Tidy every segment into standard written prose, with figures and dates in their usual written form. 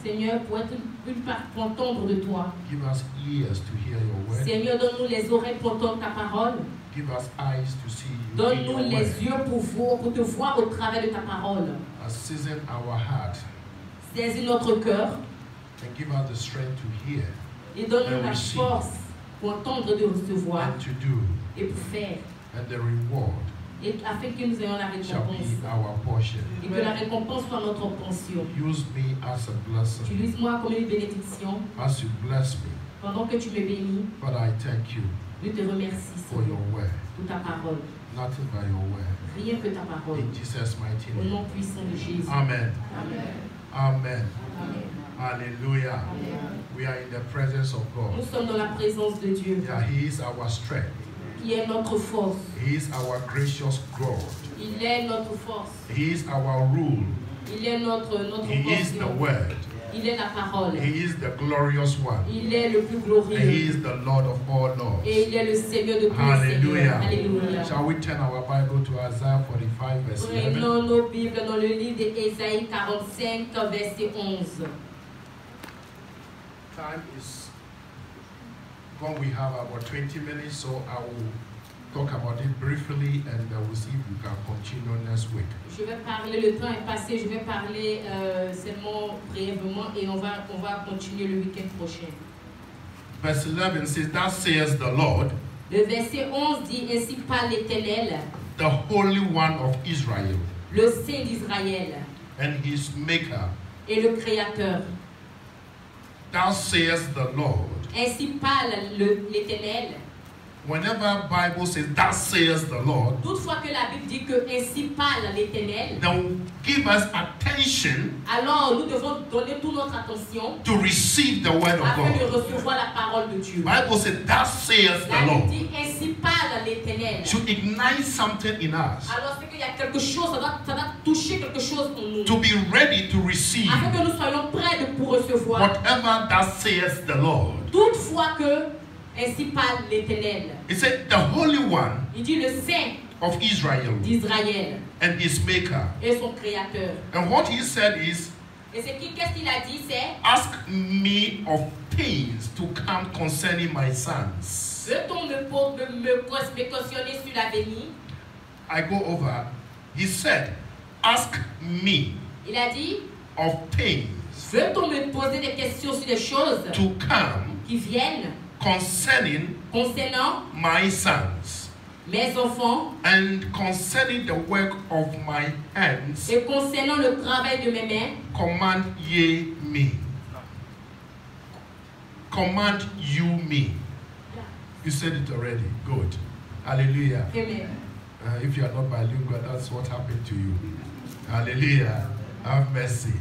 Seigneur, pour entendre de toi. Seigneur, donne-nous les oreilles pour entendre ta parole. Donne-nous les yeux pour te voir au travers de ta parole. Saisis notre cœur. Et donne-nous la force pour entendre de recevoir et pour faire. Et afin que nous ayons la récompense. Et que la récompense soit notre portion. Utilise-moi comme une bénédiction. Pendant que tu me bénis. Je te remercie, Seigneur, pour ta parole. Rien que ta parole. Au nom puissant de Jésus. Amen. Amen. Amen. Amen. Hallelujah. Amen. We are in the presence of God. Nous sommes dans la présence de Dieu. Yeah, He is our strength. Qui est notre force. He is our gracious God. Il est notre force. He is our rule. Il est notre He is the word. Il est la parole. He is the glorious one. Il est le plus glorieux. And He is the Lord of all lords. Et il est le Seigneur de tous les Hallelujah. seigneurs. Alléluia. Shall we turn our Bible to Isaiah 45 verse 11? Prenons nos Bibles dans le livre d'Ésaïe 45 verset 11. Time is gone. We have about 20 minutes, so I will talk about it briefly and we'll see if we can continue next week. Je vais parler, le temps est passé, je vais parler seulement brièvement et on va continuer le week-end prochain. Verse 11 says, "Thus says the Lord, Le verset 11 dit, ainsi parle l'Éternel, the Holy One of Israel, le Saint d'Israël and His Maker. et le Créateur. Thus says the Lord." Ainsi parle l'Éternel. Whenever Bible says, "Thus says the Lord," Toutefois que la Bible dit que ainsi parle l'Éternel, then give us attention alors nous devons donner toute notre attention to receive the word of afin de God. recevoir la parole de Dieu. Bible says, "Thus says La the Bible Lord." dit ainsi parle l'Éternel. To ignite something in us, Alors c'est qu'il y a quelque chose, ça doit toucher quelque chose en nous. to be ready to receive Afin que nous soyons prêts pour recevoir. whatever thus says the Lord. Toutefois que ainsi parle l'Éternel. He said, "The Holy One Il dit le Saint of Israel d'Israël and His Maker." et son Créateur. And what He said is, Et qu'est-ce qu'il a dit, c'est "Ask me of things to come concerning my sons." veut-on me cautionner sur l'avenir? I go over He said, ask me. Il a dit, of things. Veut-on me poser des questions sur des choses to come qui viennent concernant my sons, mes enfants, and concerning the work of my hands, et concernant le travail de mes mains, command ye me. Command you me. You said it already. Good. Hallelujah. Amen. If you are not bilingual, that's what happened to you. Hallelujah. Have mercy.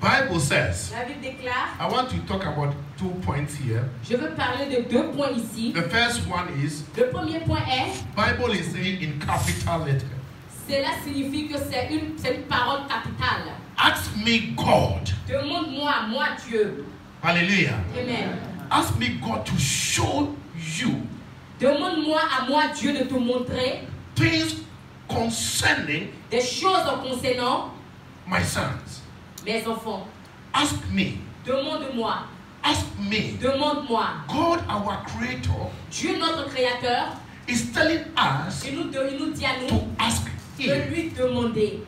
Bible says, La Bible déclare, I want to talk about 2 points here. Je veux parler de 2 points ici. The first one is, le premier point est, Bible is saying in capital letter. Cela signifie que c'est une parole capitale. Ask me God. Demande-moi, moi Dieu. Hallelujah. Amen. Ask me God to show you. Demande-moi à moi Dieu de te montrer things concerning des choses concernant my sons. Mes enfants. Ask me. Demande-moi. Ask me. Demande-moi. God, our creator, Dieu notre créateur, is telling us il nous dit à nous to ask him. De lui demander.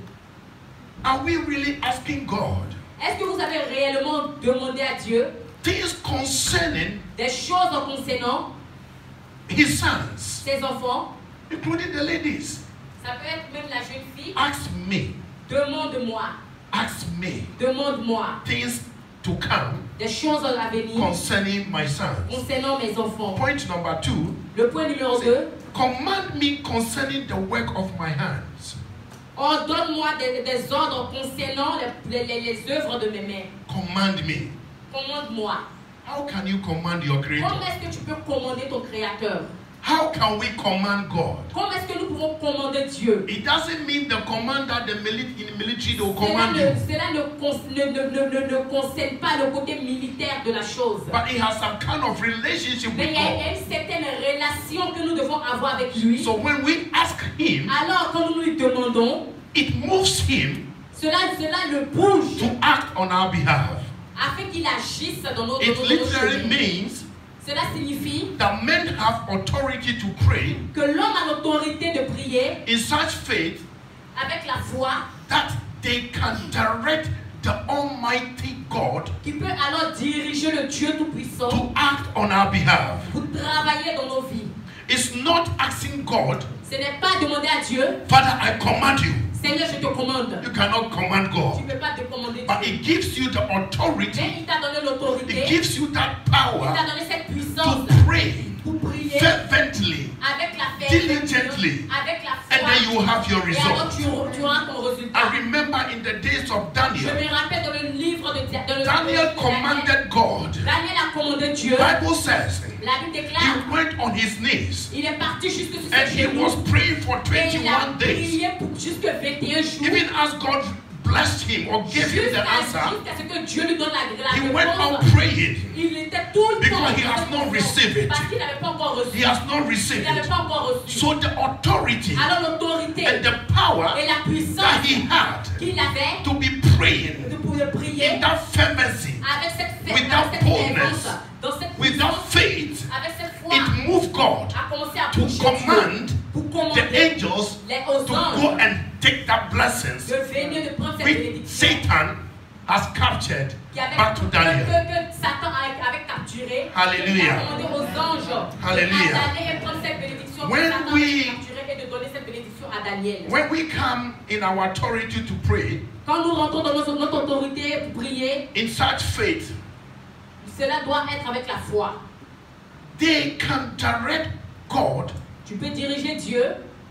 Are we really asking God? Est-ce que vous avez réellement demandé à Dieu things concerning des choses concernant his sons, ses enfants, including the ladies? Ça peut être même la jeune fille. Ask me. Demande-moi. Ask me. Demande-moi. Things to come. Des choses à venir. Concerning my sons. Concernant mes enfants. Point number 2. Le point numéro 2. Command me concerning the work of my hands. Ordonne-moi des ordres concernant les œuvres de mes mains. Command me. Commande-moi. How can you command your creator? Comment est-ce que tu peux commander ton créateur? How can we command God? Comment est-ce que nous pouvons commander Dieu? It doesn't mean the command that in military they will command you. Cela ne concerne pas le côté militaire de la chose. But it has some kind of relationship Mais with il y a God. une certaine relation que nous devons avoir avec lui. So when we ask him, alors quand nous lui demandons, it moves him cela le bouge to act on our behalf. Afin qu'il agisse dans notre It literally means cela signifie that men have authority to pray que l'homme a l'autorité de prier in such faith avec la foi that they can direct the Almighty God qui peut alors diriger le Dieu Tout-Puissant to act on our behalf. pour travailler dans nos vies. It's not asking God, ce n'est pas demander à Dieu, Father, I command you. Seigneur, je te commande. You cannot command Tu God. ne peux pas te commander Dieu. But it gives you the authority. Mais il t'a donné l'autorité. It gives you that Il power t'a donné cette puissance to pray pour prier fervently, avec la diligently, avec la foi. and then you will have your Et alors result. tu auras ton résultat. I remember in the days of Je Daniel, me rappelle dans le livre de Daniel commanded God. Daniel a commandé Dieu. Bible says La Bible déclare. he went on his knees Il est parti jusque sur and ses he genoux. was praying for Et il a 21 days. prié pour jusque 21 jours. Even as God blessed him or gave him the answer, Jusqu'à ce que Dieu lui donne la he went on réponse. praying Il était tout le temps. because he has not received it. Parce qu'il n'avait pas encore reçu. He has not Il received n'avait it. pas encore reçu. So the authority Alors l'autorité and the power et la puissance that he had qu'il avait to be praying de prier in that fervency, avec cette without boldness, dans cette without puissance, faith, avec cette foi, it moved God a commencé à to bouger command Dieu, pour the commander angels aux to anges go and take that blessings de venir de prendre cette which bénédiction Satan has captured qui avait, back to Daniel. que Satan avait capturé. Hallelujah. Il a demandé aux anges Hallelujah. d'aller et prendre cette bénédiction When que Satan we- avait capturée et de donner cette bénédiction à Daniel. When we come in our authority to pray, Quand nous rentrons dans notre autorité pour prier, in such faith, cela doit être avec la foi. they can direct God Tu peux diriger Dieu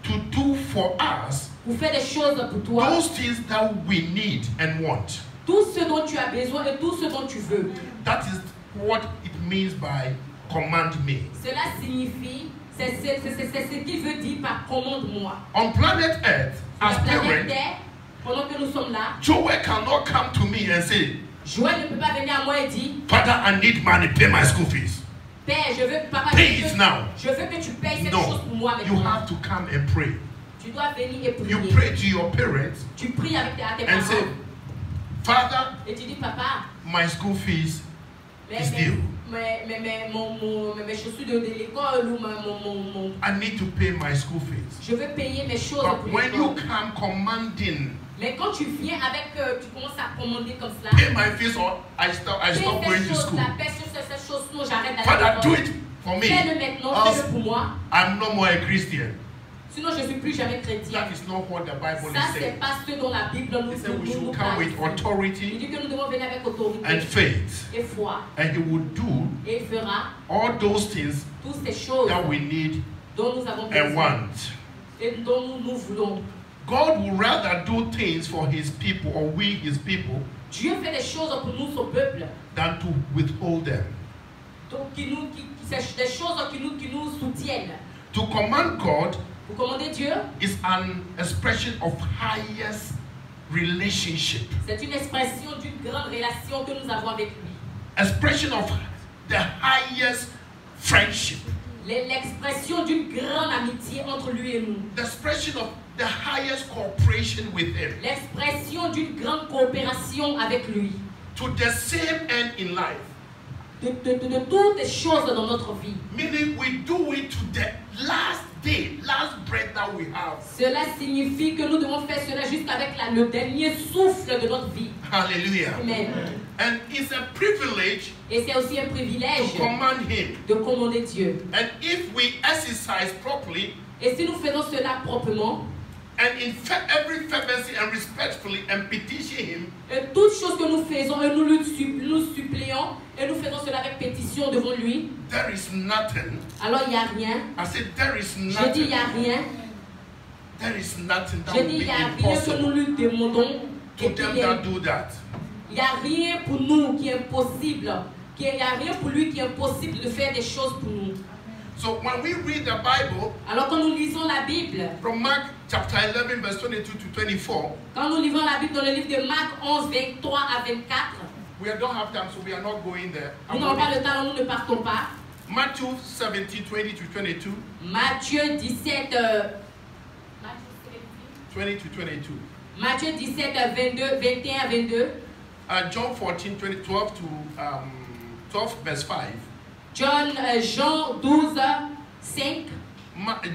to do for us pour faire des choses pour toi. those things that we need and want. Tout ce dont tu as besoin et tout ce dont tu veux. That is what it means by command me. Cela signifie, c'est ce qu'il veut dire par commande-moi. On planet Earth, Sur as la planète parents, Terre, pendant que nous sommes là, Joel cannot come to me and say, Joël ne peut pas venir à moi et dire, Father, I need money, pay my school fees. Père, je veux, papa, Pay it now. je veux que tu payes cette chose pour No, moi you maintenant. have to come and pray. Tu dois venir et prier. You pray to your parents Tu pries avec tes and say, parents Father, et tu dis, papa, my school fees mais is due. mes chaussures de l'école ou mon... I need to pay my school fees. Je veux payer mes choses. But when you come commanding, mais quand tu viens avec, tu commences à commander comme cela. Pay my fees or I stop going to school. Father, do it for me. Fais-le maintenant, fais-le pour moi. I'm no more a Christian. Sinon, je ne suis plus jamais chrétien. That is not what the Bible Ça, is saying. c'est pas ce dont la Bible nous dit. We should come with authority. Il dit que nous devons venir avec autorité and faith. Et foi. And He will do et il fera all those things toutes ces choses that we need dont nous avons and want. Et dont nous voulons. God would rather do things for His people, or we His people, Dieu fait des choses pour nous, son peuple, than to withhold them. Donc, c'est des choses qui nous soutiennent. To command God Vous commandez Dieu is an expression of highest relationship. C'est une expression d'une grande relation que nous avons avec lui. Expression of the highest friendship. L'expression d'une grande amitié entre lui et nous. The expression of the highest cooperation with Him. L'expression d'une grande coopération avec lui. To the same end in life. De toutes les choses dans notre vie. Meaning we do it to the last day, last breath that we have. Cela signifie que nous devons faire cela jusqu'avec le dernier souffle de notre vie. Hallelujah. Amen. And it's a privilege. Et c'est aussi un privilège to command Him. De commander Dieu. And if we exercise properly, et si nous faisons cela proprement, and in every fervency and respectfully and petition Him, et toutes choses que nous faisons et nous supplions et nous faisons cela avec pétition devant lui, there is nothing. Alors il n'y a rien. I said there is nothing. Je dis il n'y a rien. There is nothing that Je will dis il be n'y a rien impossible que nous lui demandons. to them that do that. Il n'y a rien pour nous qui est impossible. Il n'y a rien pour lui qui est impossible de faire des choses pour nous. So when we read the Bible, alors quand nous lisons la Bible, from Mark chapter 11 verse 22 to 24, quand nous lisons la Bible dans le livre de Marc 11 23 à 24, we don't have time, so we are not going there. Nous n'avons pas le temps, nous ne partons pas. Matthew 17 20 to 22. Matthieu 17 20 to 22. Matthieu 17 22 21 à 22. John 14 12 to 12 verse 5. Jean 12 5.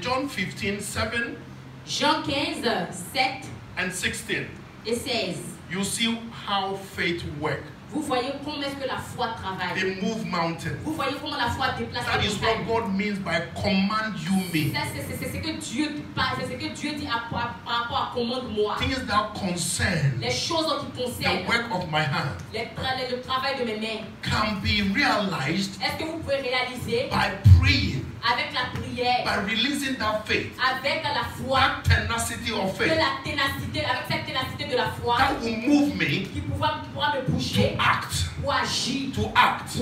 John 15 7. Jean 15 7 and 16. Et 16. You see how faith works. Vous voyez comment est-ce que la foi travaille. They move mountains. Vous voyez comment la foi déplace That is what God means by command you me. C'est ce que Dieu dit par rapport à commande-moi. Things that concern les choses qui concernent the work of my hand le travail de mes mains can be realized est-ce que vous pouvez réaliser by praying, avec la prière, by releasing that faith, avec la foi, that tenacity of faith, la ténacité, avec cette ténacité de la foi that will move me qui pourra me bouger to act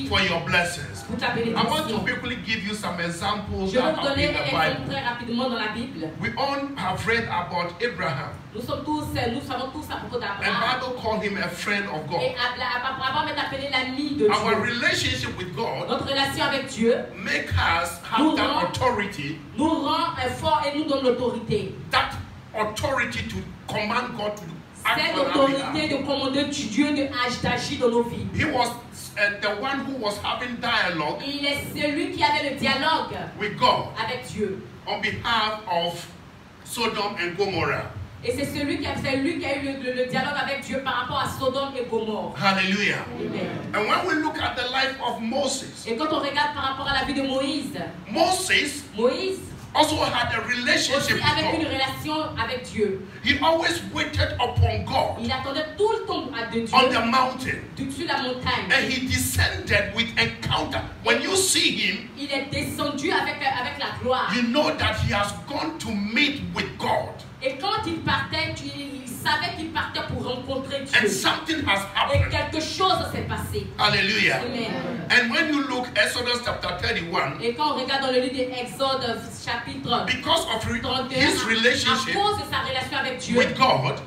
for your blessings. Pour ta bénédiction. I want to quickly give you some examples Je vais that vous are donner in the un exemple Bible. très rapidement dans la Bible. We all have read about Abraham. Nous savons tous à propos d'Abraham. The Bible called him a friend of God. Et Abraham est appelé l'ami de Dieu. Our relationship with God Notre relation avec Dieu make us have that authority. Nous rend fort et nous donne l'autorité. That authority to command God to act cette on our autorité behalf. de commander Dieu d'agir dans nos vies. He was the one who was having dialogue Il est celui qui avait le dialogue with God avec Dieu. On behalf of Sodom and Gomorrah. Et c'est lui qui a eu le dialogue avec Dieu par rapport à Sodome et Gomorrhe. Hallelujah. Amen. And when we look at the life of Moses, et quand on regarde par rapport à la vie de Moïse, Moïse also had a relationship with avec une God. relation avec Dieu. He always waited upon God. Il attendait tout le temps à Dieu. On the mountain. Sur la montagne. And he descended with encounter. When you see him, il est descendu avec la gloire. You know that he has gone to meet with God. Et quand il partait, il savait qu'il partait pour rencontrer Dieu. And something has happened. Et quelque chose s'est passé. Hallelujah. Amen. And when you look Exodus chapter 31, et quand on regarde dans le livre d'Exode chapitre because of 31, his relationship à cause de sa relation avec Dieu, with God,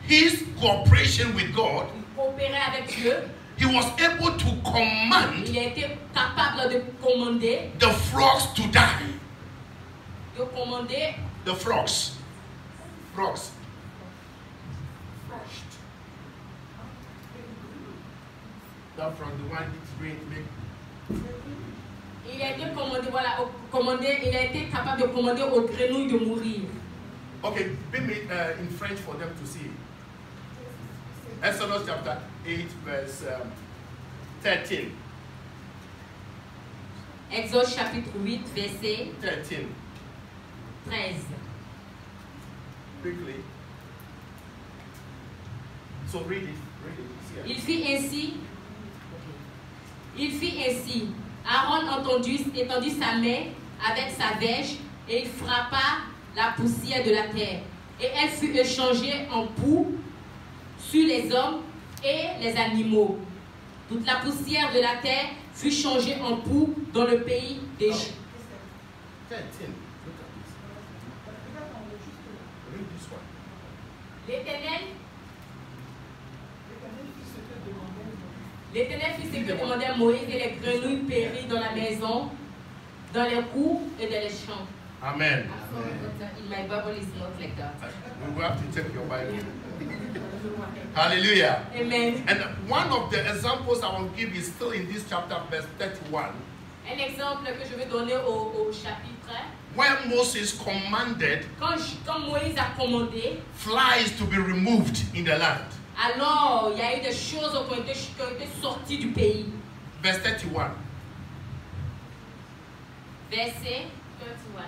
his cooperation with God, avec Dieu, he was able to command il a été capable de commander the frogs to die. De commander the frogs. That from the one it's great. Il a été commandé, voilà, il a été capable de commander aux grenouilles de mourir. Okay, bring me in French for them to see. Exodus chapter 8, verse 13. Exode chapitre 8, verset 13. Quickly. So read it. Il fit ainsi. Aaron étendit sa main avec sa verge et il frappa la poussière de la terre. Et elle fut échangée en poux sur les hommes et les animaux. Toute la poussière de la terre fut changée en poux dans le pays d'Égypte. L'Éternel fit ce que demandait Moïse et les grenouilles périrent dans la maison, dans les cours et dans les champs. Amen. In my Bible is not like that. We will have to check your Bible. Hallelujah. Amen. And one of the examples I want to give is still in this chapter, verse 31. Un exemple que je vais donner au chapitre. Where Moses commanded quand Moïse a commandé flies to be removed in the land. Alors, il y a eu des choses qui ont été sorties du pays. Verse 31. Verset 31.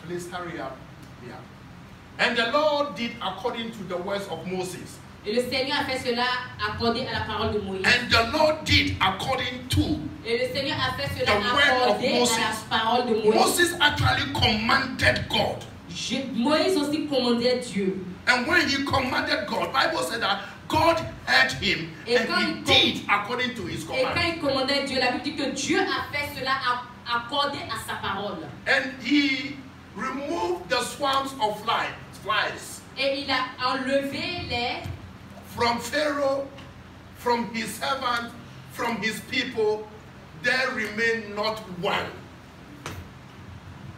Please hurry up. Yeah. And the Lord did according to the words of Moses. Et le Seigneur a fait cela accordé à la parole de Moïse. And the Lord did according to Et le Seigneur a fait cela accordé à la parole de Moïse. Moses actually commanded God. Moïse aussi commandait Dieu. And when he commanded God, Bible said that God heard him and he did according to his command. Et quand il commandait Dieu, la Bible dit que Dieu a fait cela accordé à sa parole. And he removed the swarms of flies. Et il a enlevé les from Pharaoh, from his servants, from his people, there remained not one.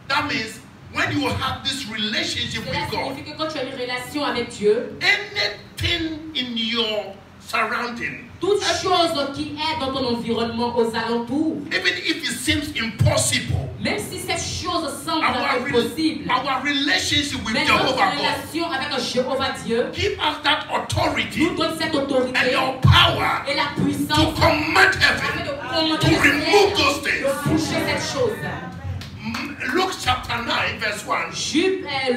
That means when you have this relationship with God, signifie que quand tu as une relation avec Dieu, anything in your surrounding, toute chose qui est dans ton environnement aux alentours, even if it seems impossible, même si cette chose semble impossible, our relationship with notre Jehovah relation avec Jéhovah Dieu, give us that authority nous donne cette autorité and your power et la puissance to command heaven to remove those things. De boucher cette chose. Luke chapter 9 verse 1.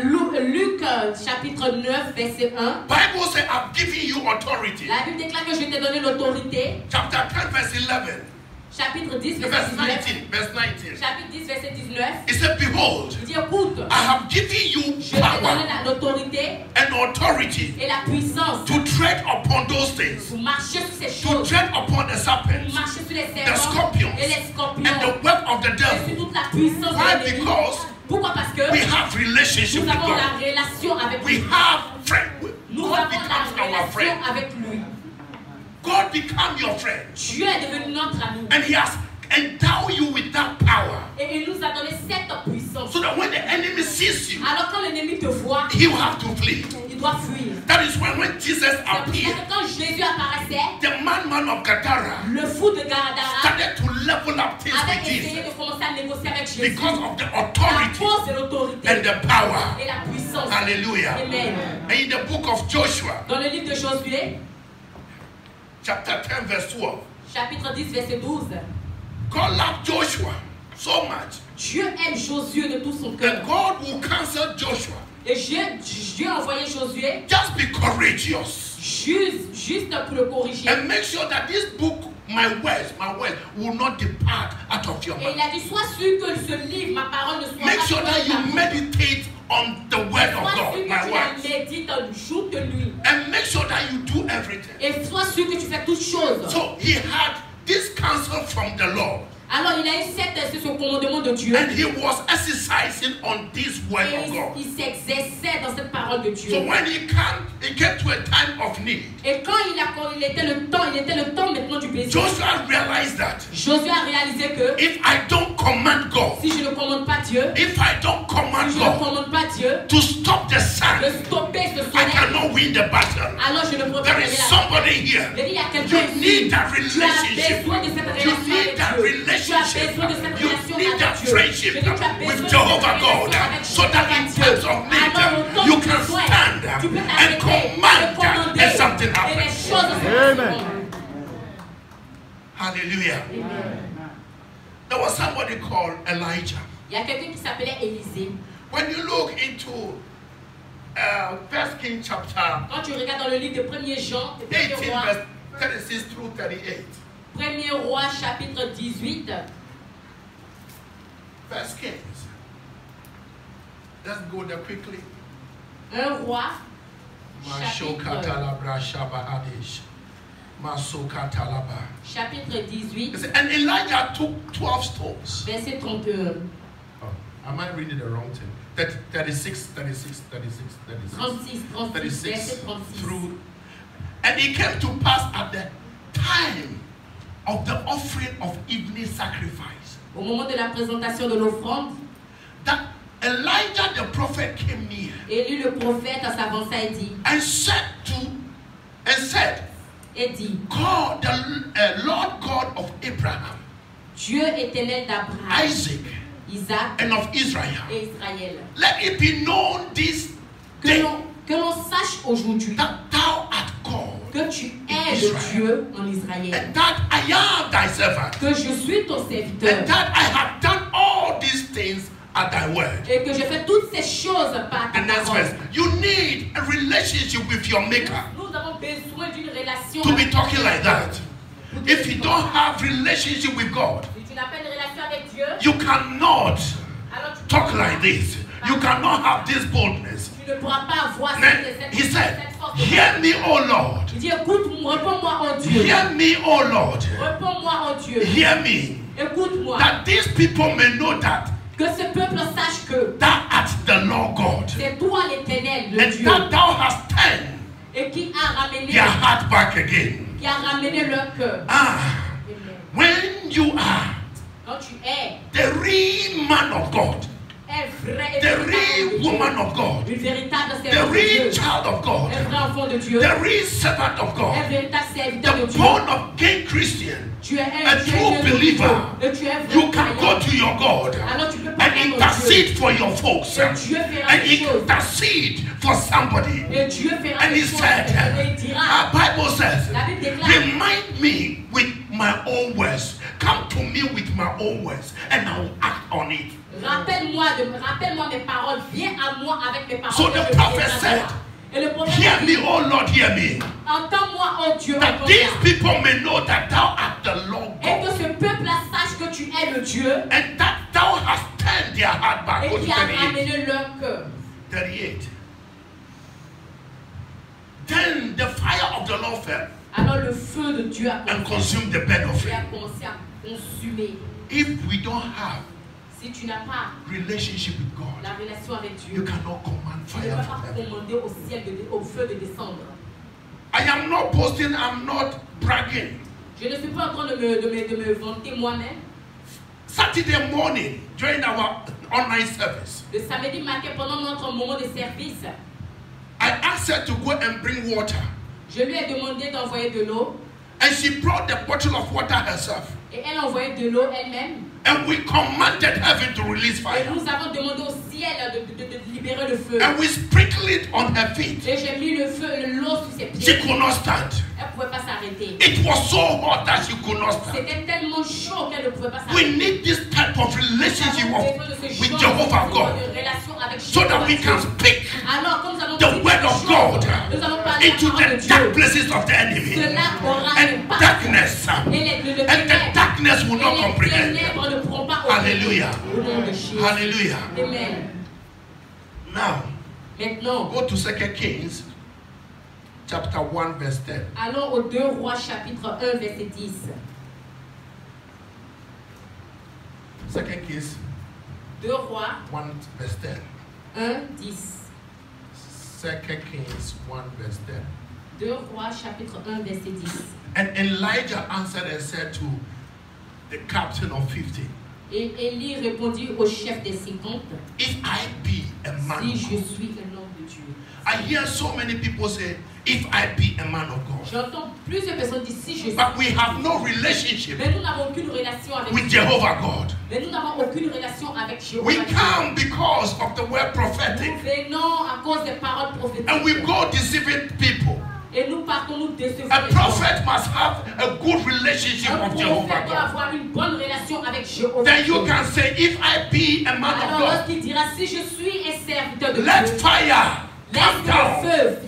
Luc chapitre 9 verset 1. Bible says I've given you authority. La Bible déclare que je t'ai donné l'autorité. Chapter 10 verse 11. Chapitre 10 verset 19. Verse 19. Chapitre 10 verset 19. It said, behold, il dit, écoute, I have given you power l'autorité and authority et la puissance to tread upon those things, pour marcher sur ces to choses, tread upon the serpents, marcher sur les the serpents scorpions, et les scorpions and the web of the et sur devil. toute la puissance Why? de l'ennemi. Because Pourquoi? Parce que we have relationship nous with avons la God. relation avec We lui. have friend. Nous God avons becomes la our relation friend. avec lui. God become your friend. Dieu est devenu notre ami. And he has endowed you with that power. Et il nous a donné cette puissance. So that when the enemy sees you, Alors quand l'ennemi te voit, he will have to flee. il doit fuir. That is when Jesus appeared, Quand Jésus apparaissait, the madman of Gadara le fou de Gadara started to level up things avait with essayé Jesus de commencer à négocier avec Jésus. because of the La authority force et l'autorité and the power. et la puissance. Hallelujah. Amen. And in the book of Joshua, Dans le livre de Josué, chapter 10, verse 12, chapitre 10, verset 12, God loved Joshua so much, Dieu aime Josué de tout son cœur. and God will counsel Joshua. Et Dieu a envoyé Josué Just be courageous juste pour le corriger. and make sure that this book, my words, will not depart out of your Et mouth. il a dit, sois sûr que ce livre, ma parole ne soit Make pas sure that you meditate on the word of Sois sûr God, que my tu la words, médites jour de nuit. and make sure that you do everything. Et sois sûr que tu fais toutes choses. So he had this counsel from the Lord, Alors il a eu ce commandement de Dieu. and he was exercising on this word Et of God. il s'exerçait dans cette parole de Dieu. So when he came to a time of need, Et quand il était le temps maintenant du besoin. Joshua realized that Josué a réalisé que if I don't command God, si je ne commande pas Dieu, if I don't command si je ne God, commande pas Dieu, to stop the sun, I cannot win the battle. There is somebody here. You need that relationship. You need that relationship. You need that friendship with Jehovah God, so that in times of need you can stand and command and something happens. Amen. Hallelujah. There was somebody called Elijah. Il y a quelqu'un qui s'appelait Élisée. When you look into 1 Kings chapter, quand tu regardes dans le livre de 1er Jean, 18 verse 36 through 38. 1er Roi chapitre 18. 1 Kings. Let's go there quickly. 1 Roi chapitre 18. And Elijah took 12 stones. Verset 31. Oh, am I reading the wrong thing? 36 through. And it came to pass at the time of the offering of evening sacrifice. Au moment de la présentation de l'offrande, that Elijah the prophet came near. Élie le prophète s'avança et dit. And said, et dit, God, the Lord God of Abraham, Dieu éternel d'Abraham, Isaac, Isaac and of Israel, et Israël. Let it be known this day que l'on sache aujourd'hui that thou art God, que tu es le Dieu en Israël, and that I am thy servant, que je suis ton serviteur, and that I have done all these things at thy word. Et que je fais toutes ces choses par ta parole. You need a relationship with your maker. Nous avons besoin d'une relation to be talking like that. If you don't have relationship with God, si tu n'as pas une relation avec Dieu, you cannot talk like this. You cannot have this boldness. Tu ne pourras pas avoir he said, hear me, O Lord. Il dit, écoute-moi, réponds-moi, oh Dieu. Hear me, O Lord. Réponds-moi, oh Dieu. Hear me. Écoute-moi. That these people may know that que ce peuple sache que thou art the Lord God. C'est toi l'Éternel, le and Dieu. That thou hast turned et qui a ramené their heart back again. Qui a ramené leur cœur. When you are quand tu es the real man of God, the real woman of God, une véritable the real child of God, un vrai enfant de Dieu, the real servant of God, un véritable serviteur de the Dieu, born again Christian, tu es a true believer, you can go to your God and intercede for your folks and intercede for somebody. And he said, our Bible says, remind me with my own words. Come to me with my own words and I will act on it. Rappelle-moi mes paroles. Viens à moi avec mes paroles. So the prophet said, hear me, O Lord, hear me. Entends-moi, oh Dieu. That these people may know that thou art the Lord God. Et que ce peuple-là sache que tu es le Dieu. And that thou hast turned their heart back. Et qui a ramené leur cœur. 38. Then the fire of the Lord fell. Alors le feu de Dieu a consumed the bed of it. Commencé à consumer. If we don't have si tu n'as pas relationship with God, la relation avec Dieu, you cannot command fire. Tu ne peux pas commander au ciel au feu de descendre. I am not boasting, I'm not bragging. Je ne suis pas en train de me vanter moi-même. Saturday morning during our online service, le samedi matin pendant notre moment de service, I asked her to go and bring water. Je lui ai demandé d'envoyer de l'eau. And she brought the bottle of water herself. Et elle a envoyé de l'eau elle-même. And we commanded heaven to release fire. Et nous avons demandé au ciel de libérer le feu. And we sprinkled it on her feet. Et j'ai mis le feu, l'eau sur ses pieds. She could not stand. Elle ne pouvait pas s'arrêter. It was so hot that she could not stand. C'était tellement chaud qu'elle ne pouvait pas s'arrêter. We need this type of relationship with Jehovah God, so that we can speak the word of God into the dark places of the enemy. And darkness, and the darkness will not comprehend. Hallelujah. Hallelujah. Amen. Now, maintenant, go to 2 Kings chapter 1 verse 10. Allons au 2 Rois chapitre 1 verset 10. 2 Kings 2 Rois 1 verse 10. 1 10. 2 Kings 1 verse 10. 2 Rois chapitre 1 verset 10. And Elijah answered and said to the captain of 50. Et Élie répondit au chef des 50, if I be a man si je suis un homme de Dieu. I hear so many people say, if I be a man of God. J'entends plusieurs personnes dire si je suis. But we have no relationship Mais nous n'avons aucune relation avec with Jehovah God. Mais nous n'avons aucune relation avec Jéhovah. We come because of the word prophetic. Nous venons à cause des paroles prophétiques. And we go deceiving people. Et nous partons nous décevoir. A prophet must have a good relationship with Jehovah doit avoir une bonne relation avec Jéhovah. Then you can say, if I be a man Alors of God, lorsqu'il dira si je suis un serviteur de let Dieu, fire come down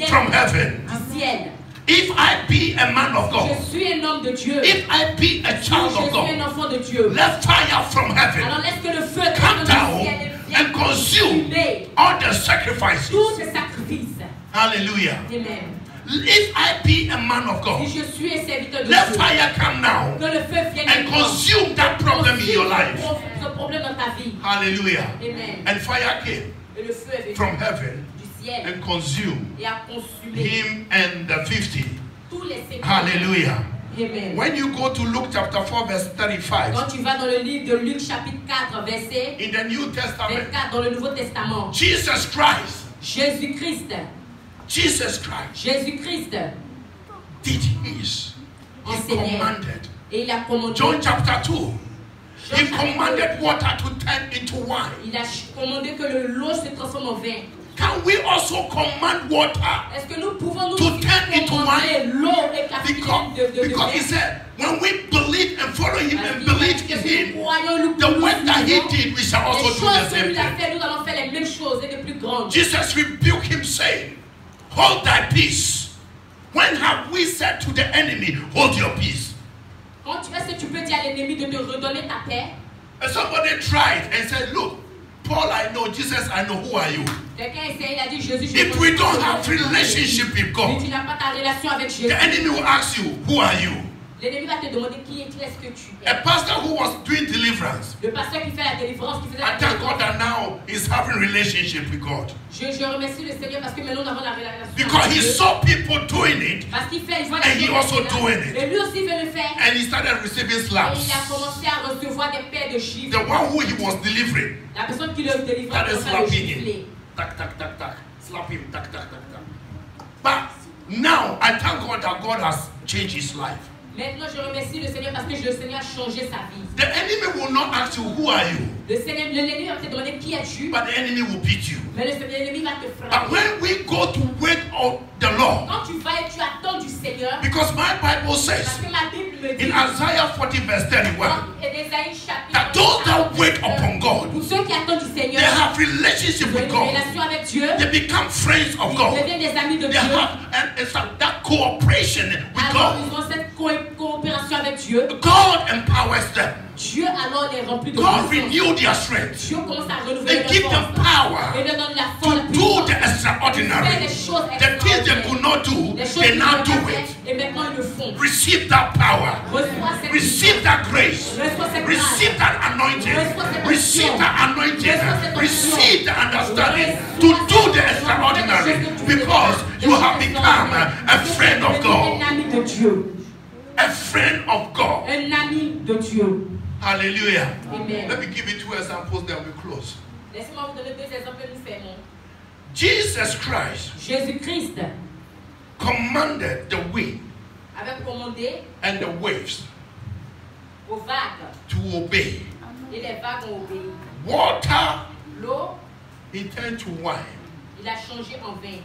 from heaven. Du ciel. If I be a man of God, je suis un homme de Dieu. If I be a child of God, un enfant de Dieu, let fire from heaven alors laisse que le feu come down and consume all the sacrifices. Tous ces sacrifices. Hallelujah. Amen. If I be a man of God, si je suis un serviteur de let Dieu, fire come down que le feu vienne and consume that problem in your life. Ce problème dans ta vie. Hallelujah. Amen. And fire came et le feu est venu from heaven du ciel and consumed et a consumé him and the 50. Tous les 50. Hallelujah. Amen. When you go to Luke chapter 4 verse 35, quand tu vas dans le livre de Luc chapitre 4 verset in the New Testament, 24 dans le Nouveau Testament, Jesus Christ, Jésus-Christ did his. He commanded. Et il a commandé. John chapter 2. He commanded water to turn into wine. Il a commandé que l'eau se transforme en vin. Can we also command water Est-ce que nous pouvons to turn into wine? L'eau et because he said, when we believe and follow him and believe in him, the work that he did, we shall also do the same thing. Nous allons faire les mêmes choses et de plus grandes. Jesus rebuked him, saying, hold thy peace. When have we said to the enemy, hold your peace? Quand tu est-ce que tu peux dire à l'ennemi de te redonner ta paix? And somebody tried and said, look, Paul I know, Jesus I know, who are you? If we don't have relationship with God, the enemy will ask you, who are you? L'ennemi va te demander qui est-ce que tu es. A pastor who was doing deliverance, le pasteur qui fait la délivrance, qui faisait la I thank God that now he's having relationship with God. Je remercie le Seigneur parce que maintenant nous avons la relation. Because he saw people doing it, parce qu'il fait, il voit and he also doing it. Et lui aussi veut le faire. And he started receiving slaps. Et il a commencé à recevoir des paires de gifles. The one who he was delivering, la personne qui le délivrait, started slapping him. Tac, tac, tac, tac. Slap him, tac, tac, tac, tac. But now I thank God that God has changed his life. Maintenant, je remercie le Seigneur parce que le Seigneur a changé sa vie. The enemy will not ask you, who are you? L'ennemi va te demander qui es-tu? But the enemy will beat you. Mais l'ennemi va te frapper. But when we go to wait on the Lord, quand tu vas et tu attends du Seigneur, because my Bible says, parce que ma Bible me dit, in Isaiah 40 verse 31, that those that wait upon God, pour ceux qui attendent du Seigneur, they have relationship with God. Avec Dieu, they become friends of God. Ils deviennent des amis de they Dieu. have that cooperation with alors, God. ils ont cette coopération avec Dieu. God empowers them. Dieu alors les remplit de God renew their strength. Dieu commence à renouveler and give them power et leur donne la force, to do the extraordinary. The things they could not do, they now do it. Et maintenant ils le font. Receive that power. Receive that grace. Receive that anointing. Receive that anointing. Receive the understanding to do the extraordinary because you have become a friend of God. A friend of God. Un ami de Dieu. Hallelujah. Amen. Let me give you 2 examples, then we close. Laissez-moi vous donner 2 exemples et nous fermons. Jesus Christ Jésus-Christ commanded the wind avait commandé and the waves aux vagues to obey. Et les vagues ont obéi. Water, l'eau, he turned to wine. Il a changé en vin.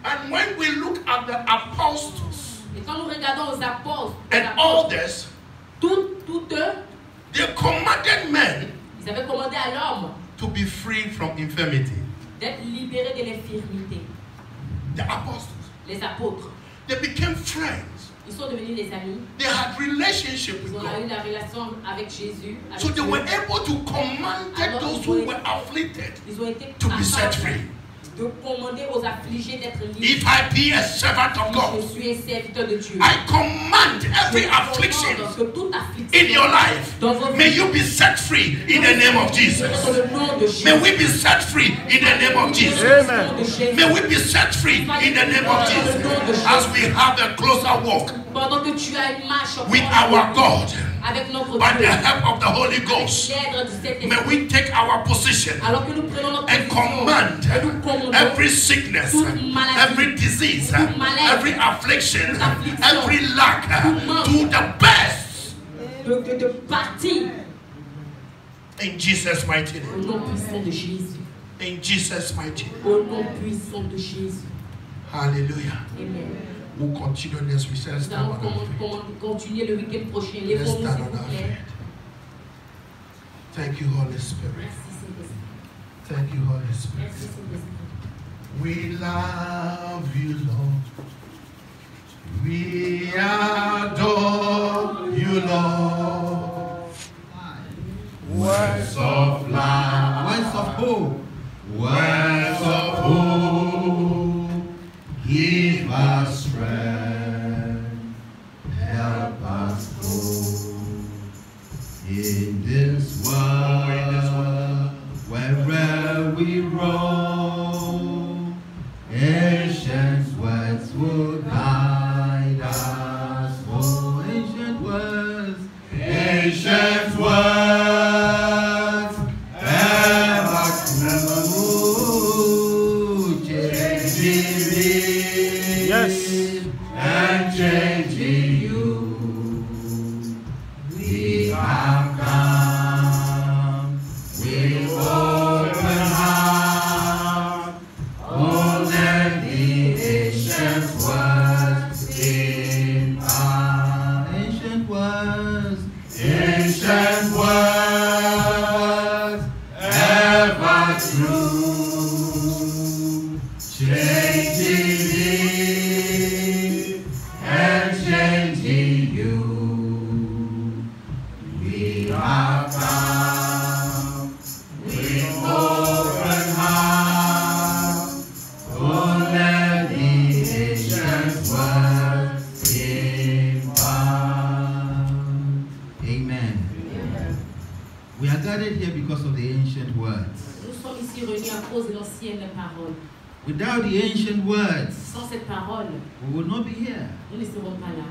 And when we look at the apostles, et quand nous regardons aux apôtres, and all this, toutes eux, they commanded men, ils avaient commandé à l'homme, to be free from infirmity. D'être libéré de l'infirmité. The apostles, les apôtres, they became friends. Ils sont devenus des amis. They had relationship with God. Ils ont eu la relation avec Jésus. So they were able to command those who were afflicted to be set free. De commander aux affligés d'être libres. If I be a servant of God, je suis un serviteur de Dieu. I command every affliction in your life. May you be set free in the name of Jesus. May we be set free in the name of Jesus. Amen. May we be set free in the name of Jesus. As we have a closer walk with our God. avec notre by Dieu, the help of the Holy Ghost, l'aide du Saint-Esprit, may we take our position alors que nous prenons notre and command every sickness, every disease, every affliction, every lack to the best. De partir. In Jesus' mighty Au name. nom puissant de Jésus. In Jesus' mighty name. Au nom puissant de Jésus. Hallelujah. Amen. We'll continue next week. Let's Nous allons continuer le week-end prochain. Lèvons-nous, s'il vous plaît. Thank you, Holy Spirit. Merci, Saint-Esprit. Thank you, Holy Spirit. Merci, Saint-Esprit. We love you, Lord. We adore you, Lord. Words of life, words of hope, words of hope. Give us strength, help us go in this world, wherever we roam. Ancient words will guide us. Oh, ancient words, ancient words, ever true, changing me, yes, and changing you. We have come with open heart. Oh, let the ancient words in our ancient words, ever true, changing me and changing you. We have come with open heart. Oh, let the ancient words impart. Amen. We are gathered here because of the ancient words. Nous sommes ici réunis à cause de l'ancienne parole. Without the ancient words, Sans cette parole, we would not be here. nous ne serons pas là.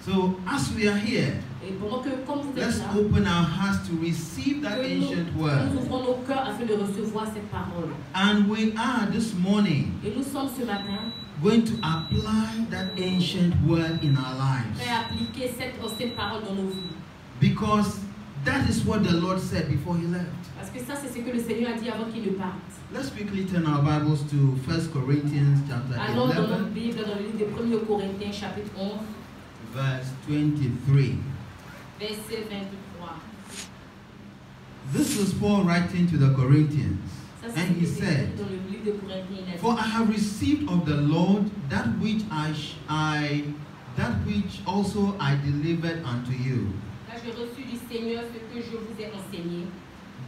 So, as we are here, Et pendant que, comme vous êtes let's là, open our hearts to receive that ancient nous word. ouvrons nos cœurs afin de recevoir cette parole. And we are this morning Et nous sommes ce matin going to apply that ancient word in our lives. prêts à appliquer cette ancienne parole dans nos vies. Because that is what the Lord said before he left. Parce que ça, c'est ce que le Seigneur a dit avant qu'il ne parte. Let's quickly turn our Bibles to 1 Corinthians chapter Allons dans notre 11, Bible, dans le livre de 1 Corinthiens, chapitre 11, verse 23. verset 23. This was Paul writing to the Corinthians. Ça, c'est And he ce que said, c'est dans le livre de Corinthiens. Il a dit, For I have received of the Lord that which also I delivered unto you, Là, j'ai reçu du Seigneur ce que je vous ai enseigné.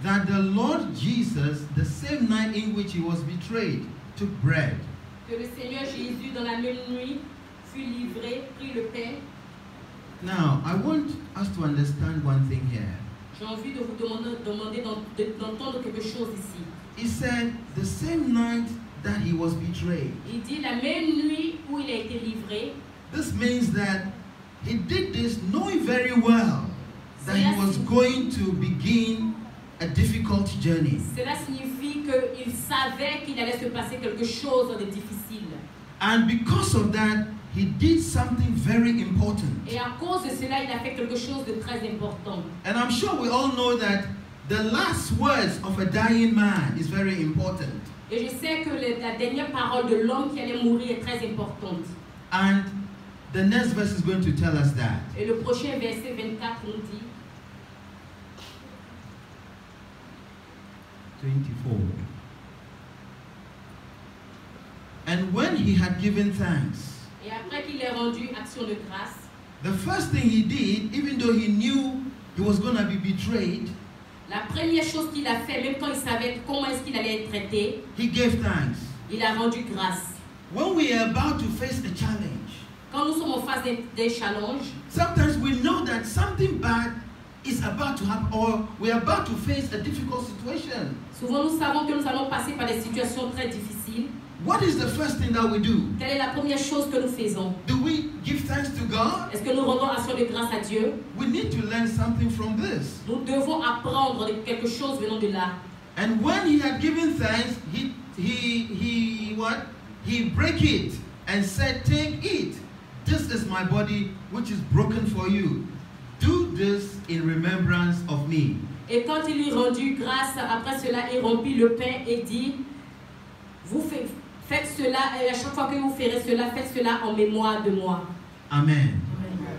that the Lord Jesus, the same night in which he was betrayed, took bread. Que le Seigneur Jésus, dans la même nuit, fut livré, prit le pain. Now, I want us to understand one thing here. J'ai envie de vous demander d'entendre quelque chose ici. He said, the same night that he was betrayed. Il dit la même nuit où il a été livré. This means that he did this knowing very well that he was going to begin a difficult journey. Cela signifie qu'il savait qu'il allait se passer quelque chose de difficile. And because of that, he did something very important. Et à cause de cela, il a fait quelque chose de très important. And I'm sure we all know that the last words of a dying man is very important. Et je sais que la dernière parole de l'homme qui allait mourir est très importante. And the next verse is going to tell us that. Et le prochain verset 24 nous dit, 24. And when he had given thanks, et après qu'il ait rendu action de grâce, the first thing he did, even though he knew he was going to be betrayed, la première chose qu'il a fait, même quand il savait comment est-ce qu'il allait être traité, he gave thanks. il a rendu grâce. When we are about to face a challenge, Quand nous sommes en face des challenges, sometimes we know that something bad is about to happen, or we are about to face a difficult situation. souvent nous savons que nous allons passer par des situations très difficiles. What is the first thing that we do? Quelle est la première chose que nous faisons? Do we give thanks to God? Est-ce que nous rendons action de grâce à Dieu? We need to learn something from this. Nous devons apprendre quelque chose venant de là. And when he had given thanks, he break it and said, "Take it. This is my body which is broken for you. Do this in remembrance of me." Et quand il lui rendit grâce, après cela, il rompit le pain et dit, vous faites cela, et à chaque fois que vous ferez cela, faites cela en mémoire de moi. Amen. Amen.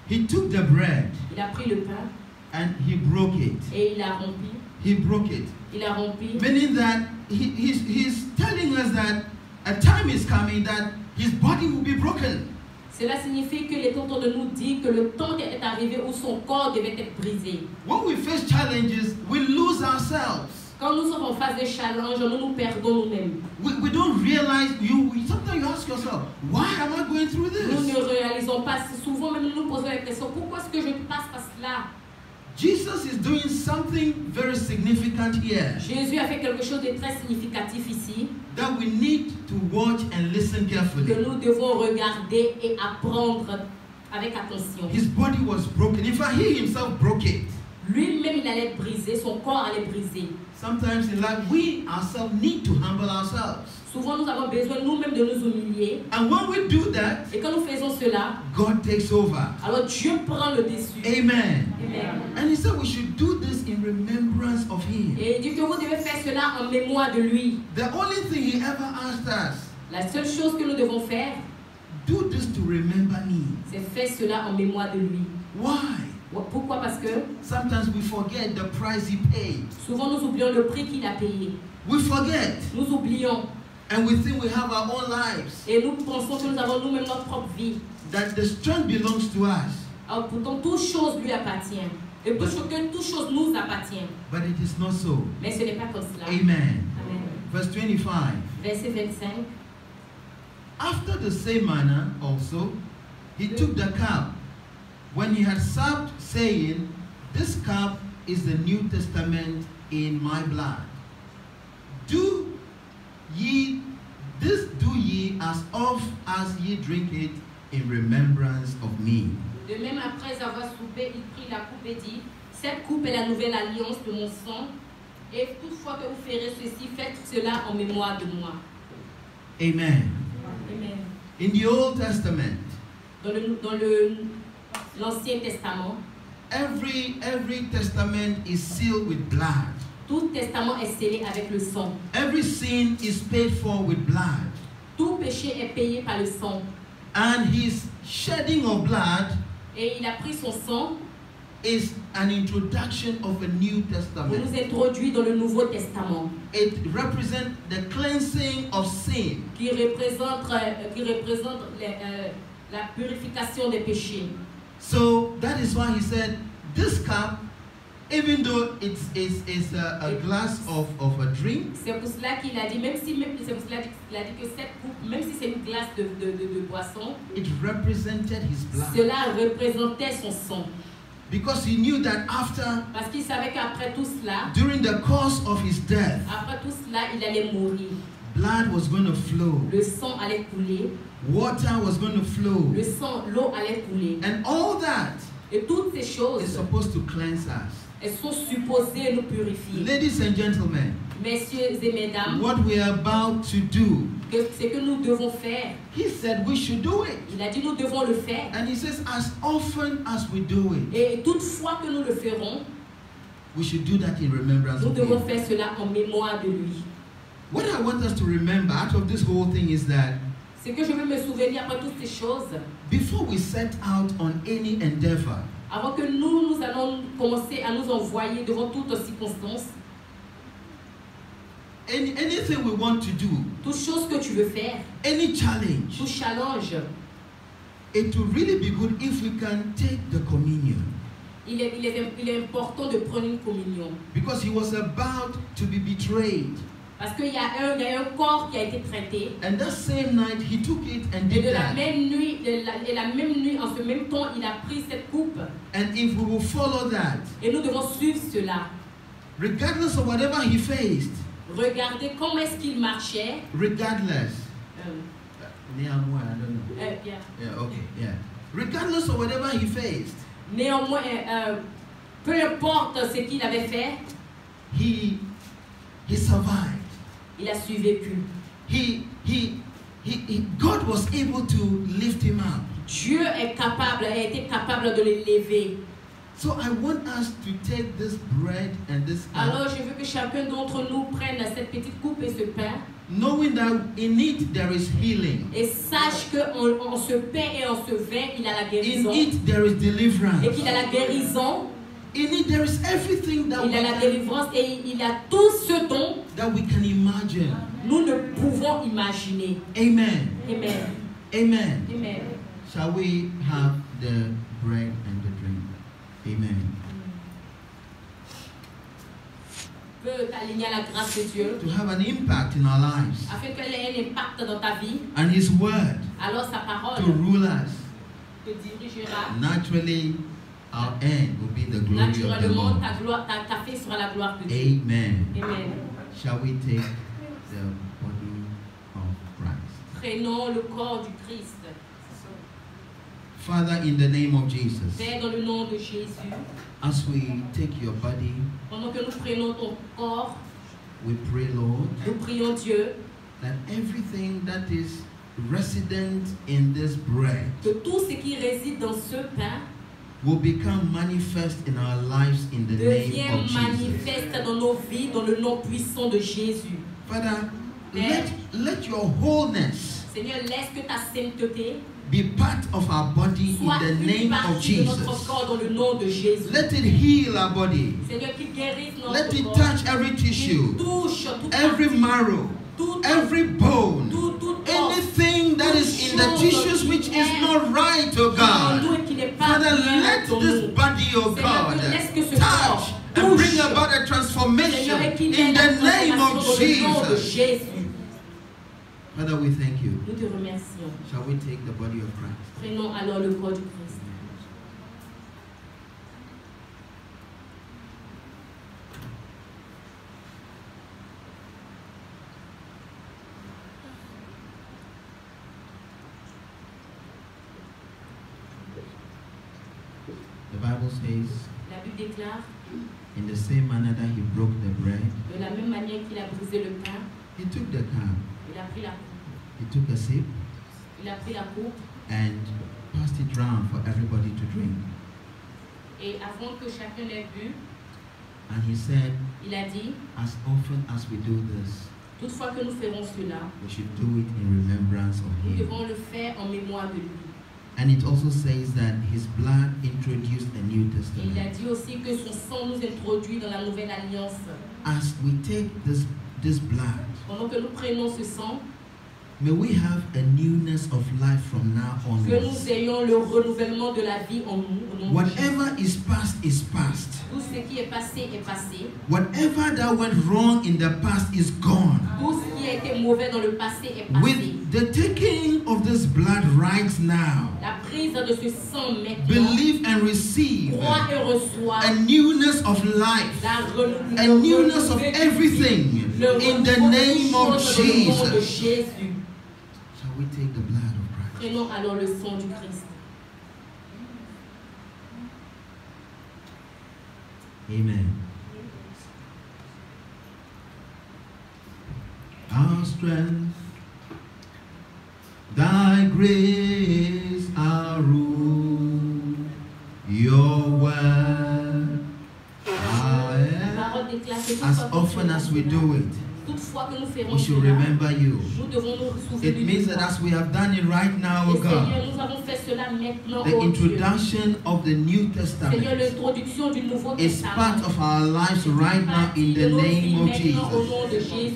He took the bread. Il a pris le pain. And he broke it. Et il a rompi. He broke it. Il a rompi. Meaning that he's telling us that a time is coming that his body will be broken. Cela signifie que l'État de nous dit que le temps est arrivé où son corps devait être brisé. When we face challenges, we lose ourselves. Quand nous sommes en phase de challenge, nous perdons nous-mêmes. We don't realize, sometimes you ask yourself, why am I going through this? Nous ne réalisons pas, souvent même nous posons la question, pourquoi est-ce que je passe par cela? Jesus is doing something very significant here. Jésus a fait quelque chose de très significatif ici. That we need to watch and listen carefully. Que nous devons regarder et apprendre avec attention. His body was broken. In fact, he himself broke it. Lui-même, il allait briser, son corps allait briser. Sometimes in life, we ourselves need to humble ourselves. Souvent, nous avons besoin nous-mêmes de nous humilier. And when we do that, et quand nous faisons cela, God takes over. Alors Dieu prend le dessus. Amen. Amen. And he said we should do this in remembrance of him. Et il dit que vous devez faire cela en mémoire de lui. The only thing he ever asked us, la seule chose que nous devons faire, do this to remember me. C'est faire cela en mémoire de lui. Why? Pourquoi? Parce que sometimes we forget the price he paid. Souvent nous oublions le prix qu'il a payé. We forget. Nous oublions. And we think we have our own lives. Et nous pensons que nous avons nous-mêmes notre propre vie. That the strength belongs to us. Alors pourtant toute chose lui appartient. Et toute chose nous appartient. But it is not so. Mais ce n'est pas comme cela. Amen. Amen. Verse 25. Verset 25. After the same manner also, he took the cup when he had supped, saying, "This cup is the New Testament in my blood. Do ye as oft as ye drink it in remembrance of me." De même, après avoir soupé, il prit la coupe et dit, cette coupe est la nouvelle alliance de mon sang, et toutefois que vous ferez ceci, faites cela en mémoire de moi. Amen. Amen. In the Old Testament, dans l'Ancien Testament, every testament is sealed with blood. Tout testament est scellé avec le sang. Every sin is paid for with blood. Tout péché est payé par le sang. And his shedding of blood, et il a pris son sang, is an introduction of a New Testament. Pour nous introduire dans le Nouveau Testament. It represents the cleansing of sin. Qui représente la purification des péchés. So that is why he said, this cup, even though it's a glass of a drink. C'est pour cela qu'il a dit, c'est pour cela qu'il a dit que cette coupe, même si c'est une glace de boisson, it represented his blood. Cela représentait son sang. Because he knew that after, parce qu'il savait qu'après tout cela, during the course of his death, après tout cela, il allait mourir. Blood was going to flow. Le sang allait couler. Water was going to flow. Le sang, l'eau allait couler. And all that, et toutes ces choses, is supposed to cleanse us. Elles sont supposées nous purifier. Ladies and gentlemen, messieurs et mesdames, what we are about to do, ce que nous devons faire, he said we should do it. Il a dit nous devons le faire. And he says as often as we do it, et toutefois que nous le ferons, we should do that in remembrance nous of devons him. faire cela en mémoire de lui. What I want us to remember out of this whole thing is that, ce que je veux me souvenir après toutes ces choses, before we set out on any endeavor, avant que nous allons commencer à nous envoyer devant toutes circonstances, anything we want to do, toute chose que tu veux faire, any challenge, tout challenge, it will really be good if we can take the communion. Il est important de prendre une communion. Because he was about to be betrayed. Parce qu'il y a un corps qui a été traité. And that same night he took it and did la même nuit, en ce même temps, il a pris cette coupe. And if we will follow that, et nous devons suivre cela. Regardless of whatever he faced, Regardez comment est-ce qu'il marchait. Regardless. Néanmoins, I don't know. Yeah, okay, yeah. Regardless of whatever he faced. Néanmoins, peu importe ce qu'il avait fait. He survived. Il a survécu. God was able to lift him up. Dieu a été capable de le lever. So I want us to take this bread and this cup. Alors je veux que chacun d'entre nous prenne cette petite coupe et ce pain. Knowing that in it there is healing. Et sache que en ce pain et en ce vin, il a la guérison. In it there is deliverance. Et qu'il a la guérison. In it there is everything that il a la délivrance et il a tout ce dont that we can imagine. Nous ne pouvons imaginer. Amen. Amen. Amen. Amen. Shall we have the bread and the drink? Amen. Peut t'aligner à la grâce de Dieu. To have an impact in our lives. Afin qu'elle ait un impact dans ta vie. And His word. Alors sa parole. To rule us. Te dirigera. Naturally, our end will be the glory of the Lord. Naturellement, ta fin sera la gloire de Dieu. Amen. Amen. Shall we take the body of Christ? Prenons le corps du Christ. Father, in the name of Jesus. Père, dans le nom de Jésus. As we take your body, pendant que nous prenons ton corps, we pray, Lord, nous prions Dieu, that everything that is resident in this bread, que tout ce qui réside dans ce pain, will become manifest in our lives in the name of Jesus. Manifeste dans nos vies dans le nom puissant de Jésus. Father, let your wholeness, Seigneur, laisse que ta sainteté be part of our body in the name of Jesus. Let it heal our body. Let it touch every tissue, every marrow, every bone, anything that is in the tissues which is not right, oh God. Father, let this body, oh God, touch and bring about a transformation in the name of Jesus. Father, we thank you. Nous te remercions. Shall we take the body of Christ? Prenons alors le corps du Christ. The Bible says, la Bible déclare, in the same manner that he broke the bread, de la même manière qu'il a brisé le pain, he took the cup. Il a pris la coupe. He took a sip. Il a pris la coupe. And passed it round for everybody to drink. Et avant que chacun l'ait bu, and he said, il a dit, as often as we do this, toutefois que nous ferons cela, we should do it in remembrance of him. Nous devons le faire en mémoire de lui. And it also says that his blood introduced a New Testament. Il a dit aussi que son sang nous introduit dans la nouvelle alliance. As we take this blood, pendant que nous prenons ce sang, may we have a newness of life from now onwards. Que nous ayons le renouvellement de la vie en nous. Whatever is past is past. Tout ce qui est passé est passé. Whatever that went wrong in the past is gone. Tout ce qui a été mauvais dans le passé est passé. With the taking of this blood right now, la prise de ce sang maintenant, believe and receive crois et reçois a newness of life, a newness of everything in the name of Jesus. Shall we take the blood of Christ? Prenons alors le sang du Christ. Amen. Our strength, thy grace, our rule, your word. As often as we do it, we should remember you. It means that as we have done it right now, O God, the introduction of the New Testament is part of our lives right now in the name of Jesus.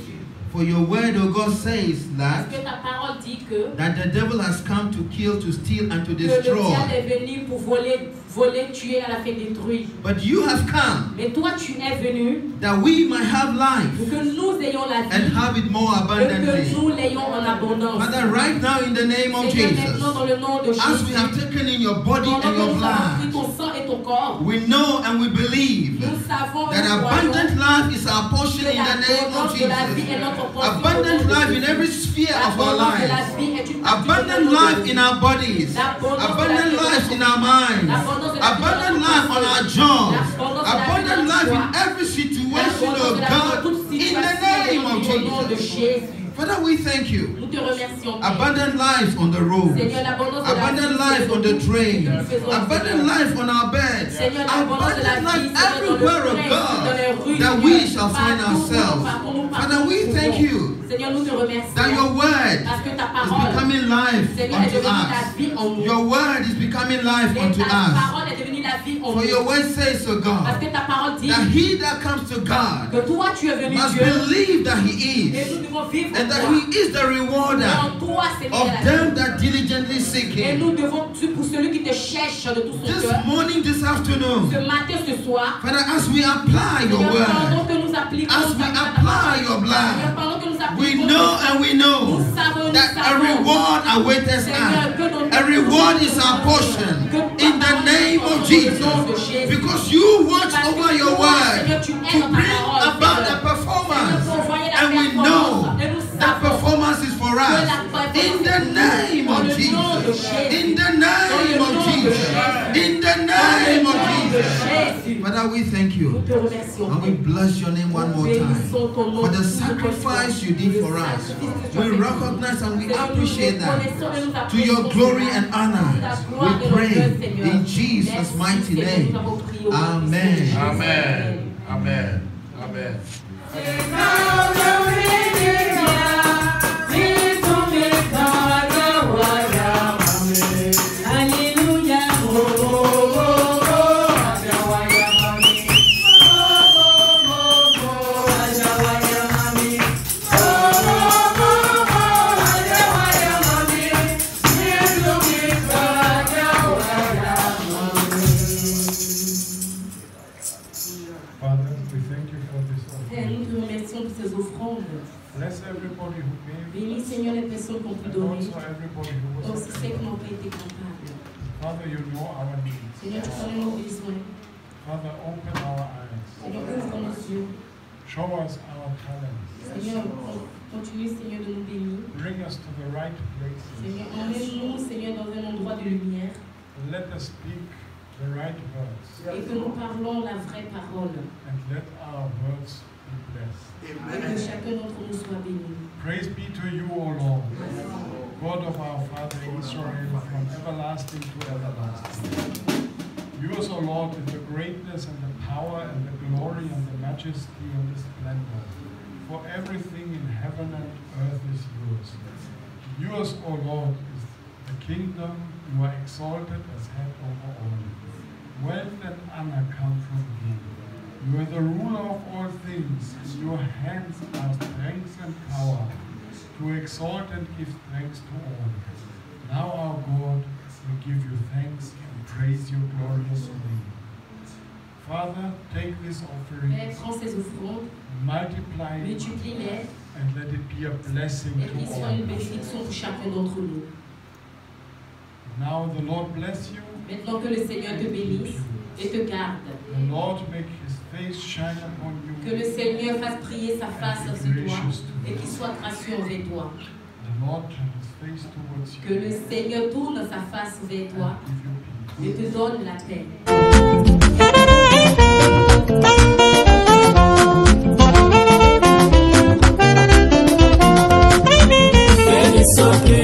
For your word, O God, says that the devil has come to kill, to steal, and to destroy. But you have come that we might have life and have it more abundantly. Father, right now in the name of Jesus, as we have taken in your body and your blood, we know and we believe that abundant life is our portion in the the name of Jesus. Abundant life in every sphere of our lives. Abundant life in our bodies. Abundant life in our minds. Abundant life on our jobs. Abundant life in every situation of God. In the name of Jesus. Father, we thank you. Abundant life on the road. Abundant life on the train. Abundant life on our beds. Abundant life everywhere of God that we shall find ourselves. Father, we thank you that your word is becoming life unto us. Your word is becoming life unto us. For your word says to God that he that comes to God must believe that he is, and that he is the rewarder of them that diligently seek him. This morning, this afternoon, Father, as we apply your word, as we apply your blood, we know and we know that a reward awaits us. A reward is our portion in the name of Jesus. Because you watch over your word to bring about the performance. And we know that performance is for us. In the name of Jesus. In the name of Jesus. In the name of Jesus. Father, we thank you. And we bless your name one more time for the sacrifice you did for us. We recognize and we appreciate that. To your glory and honor, we pray in Jesus' mighty name. Amen. Amen. Amen. Amen. Bénis, Seigneur, les personnes qui ont pu donner. Aussi ceux qui n'ont pas été capables. Seigneur, tu connais nos besoins. Seigneur, ouvre nos yeux. Seigneur, continue, Seigneur, de nous bénir. Seigneur, emmène-nous, Seigneur, dans un endroit de lumière. Et que nous parlons la vraie parole. Et que chacun d'entre nous soit béni. Praise be to you, O Lord, God of our Father Israel, from everlasting to everlasting. Yours, O Lord, is the greatness and the power and the glory and the majesty and the splendor. For everything in heaven and earth is yours. Yours, O Lord, is the kingdom. You are exalted as head over all. Wealth and honor come from you. You are the ruler of all things. In your hands are strength and power to exalt and give thanks to all. Now, our God, we give you thanks and praise your glorious name. Father, take this offering, multiply it, and let it be a blessing to all. Now the Lord bless you. Maintenant que le Seigneur te bénisse et te garde. The Lord make his face shine upon you. Que le Seigneur fasse briller sa face sur toi et qu'il soit gracieux envers toi. The Lord turn his face towards you. Que le Seigneur tourne sa face vers toi et te donne la paix. It's okay.